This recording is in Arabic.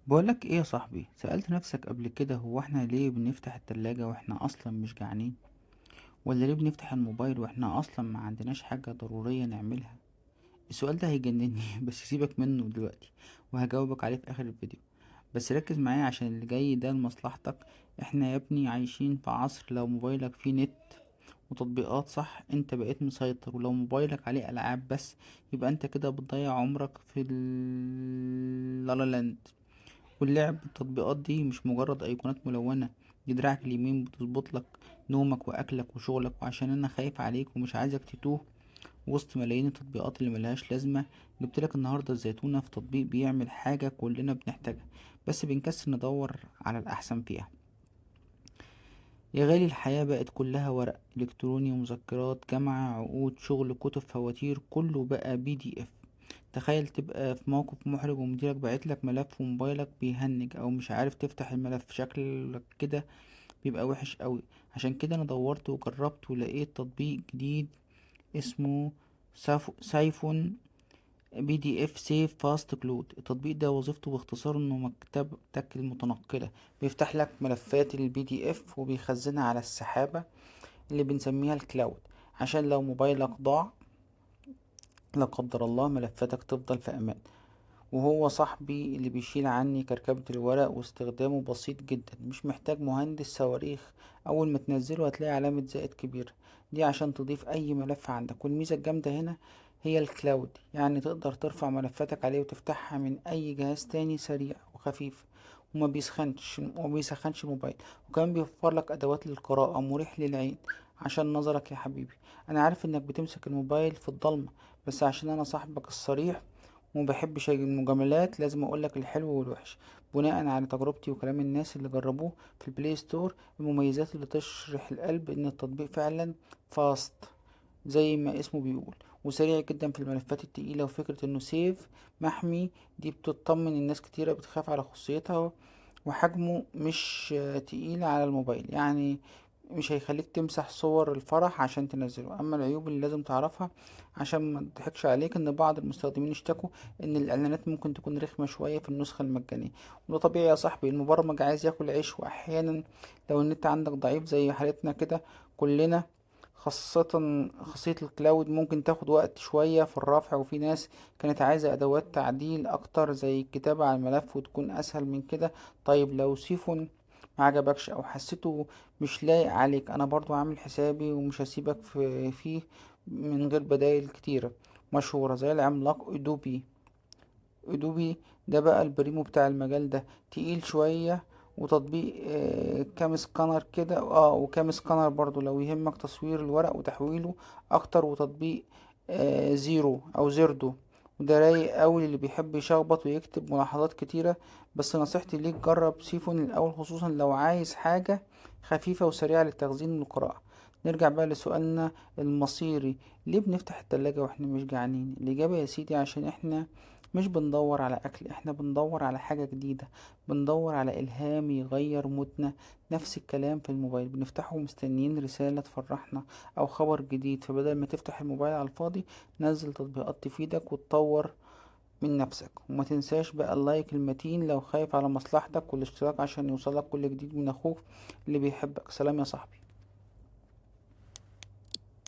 بقولك ايه يا صاحبي؟ سألت نفسك قبل كده هو احنا ليه بنفتح التلاجة واحنا اصلا مش جعانين؟ ولا ليه بنفتح الموبايل واحنا اصلا ما عندناش حاجة ضرورية نعملها؟ السؤال ده هيجنني بس سيبك منه دلوقتي وهجاوبك عليه في اخر الفيديو. بس ركز معايا عشان اللي جاي ده لمصلحتك. احنا يا ابني عايشين في عصر لو موبايلك فيه نت وتطبيقات صح انت بقيت مسيطر، ولو موبايلك عليه العاب بس يبقى انت كده بتضيع عمرك في لا لاند. واللعب التطبيقات دي مش مجرد ايقونات ملونة، دي دراعك اليمين بتظبط لك نومك واكلك وشغلك. وعشان انا خايف عليك ومش عايزك تتوه وسط ملايين التطبيقات اللي ملهاش لازمة، جبتلك النهاردة الزيتونة في تطبيق بيعمل حاجة كلنا بنحتاجها بس بنكسل ندور على الأحسن فيها. يا غالي الحياة بقت كلها ورق إلكتروني ومذكرات جامعة عقود شغل كتب فواتير، كله بقى PDF. تخيل تبقى في موقف محرج ومديرك باعتلك ملف وموبايلك بيهنج او مش عارف تفتح الملف، شكلك كده بيبقى وحش قوي. عشان كده انا دورت وجربت ولقيت تطبيق جديد اسمه سايفون PDF سيف فاست كلود. التطبيق ده وظيفته باختصار انه مكتبتك المتنقلة، بيفتح لك ملفات PDF وبيخزنها على السحابة اللي بنسميها الكلاود، عشان لو موبايلك ضاع لا قدر الله ملفاتك تفضل في امان. وهو صاحبي اللي بيشيل عني كركبة الورق، واستخدامه بسيط جدا، مش محتاج مهندس صواريخ. أول ما تنزله هتلاقي علامة زائد كبيرة دي عشان تضيف أي ملف عندك. والميزة الجامدة هنا هي الكلاود، يعني تقدر ترفع ملفاتك عليه وتفتحها من أي جهاز تاني، سريع وخفيف وما بيسخنش الموبايل. وكمان بيوفر لك أدوات للقراءة مريح للعين عشان نظرك يا حبيبي. أنا عارف إنك بتمسك الموبايل في الضلمة، بس عشان أنا صاحبك الصريح ومبحبش المجاملات لازم اقولك الحلو والوحش بناء على تجربتي وكلام الناس اللي جربوه في البلاي ستور. المميزات اللي تشرح القلب ان التطبيق فعلا فاست زي ما اسمه بيقول، وسريع جدا في الملفات التقيلة. وفكرة انه سيف محمي دي بتطمن الناس كتيرة بتخاف على خصوصيتها. وحجمه مش تقيل على الموبايل، يعني مش هيخليك تمسح صور الفرح عشان تنزله. اما العيوب اللي لازم تعرفها عشان ما تضحكش عليك، ان بعض المستخدمين اشتكوا ان الاعلانات ممكن تكون رخمة شوية في النسخة المجانية. وده طبيعي يا صاحبي، المبرمج عايز ياكل عيش، واحيانا لو النت عندك ضعيف زي حالتنا كده كلنا، خاصية الكلاود ممكن تاخد وقت شوية في الرفع. وفي ناس كانت عايزة أدوات تعديل أكتر زي الكتابة على الملف وتكون أسهل من كده. طيب لو سيفون معجبكش أو حسيته مش لايق عليك، أنا برضو عامل حسابي ومش هسيبك فيه من غير بدايل كتيرة مشهورة زي العملاق ادوبي. ده بقى البريمو بتاع المجال ده، تقيل شوية. وتطبيق كام سكانر كده، وكام سكانر برضو لو يهمك تصوير الورق وتحويله اكتر. وتطبيق زيرو او زيردو، وده رايق اوي اللي بيحب يشخبط ويكتب ملاحظات كتيرة. بس نصيحتي ليك جرب سيفون الاول، خصوصا لو عايز حاجة خفيفة وسريعة للتخزين والقراءة. نرجع بقى لسؤالنا المصيري، ليه بنفتح التلاجة واحنا مش جعانين؟ الإجابة يا سيدي عشان احنا مش بندور على اكل، احنا بندور على حاجة جديدة، بندور على الهام يغير مودنا. نفس الكلام في الموبايل، بنفتحه مستنيين رسالة تفرحنا او خبر جديد. فبدل ما تفتح الموبايل على الفاضي، نزل تطبيقات تفيدك وتطور من نفسك. وما تنساش بقى اللايك المتين لو خايف على مصلحتك، والاشتراك عشان يوصلك كل جديد من اخوك اللي بيحبك. سلام يا صاحبي.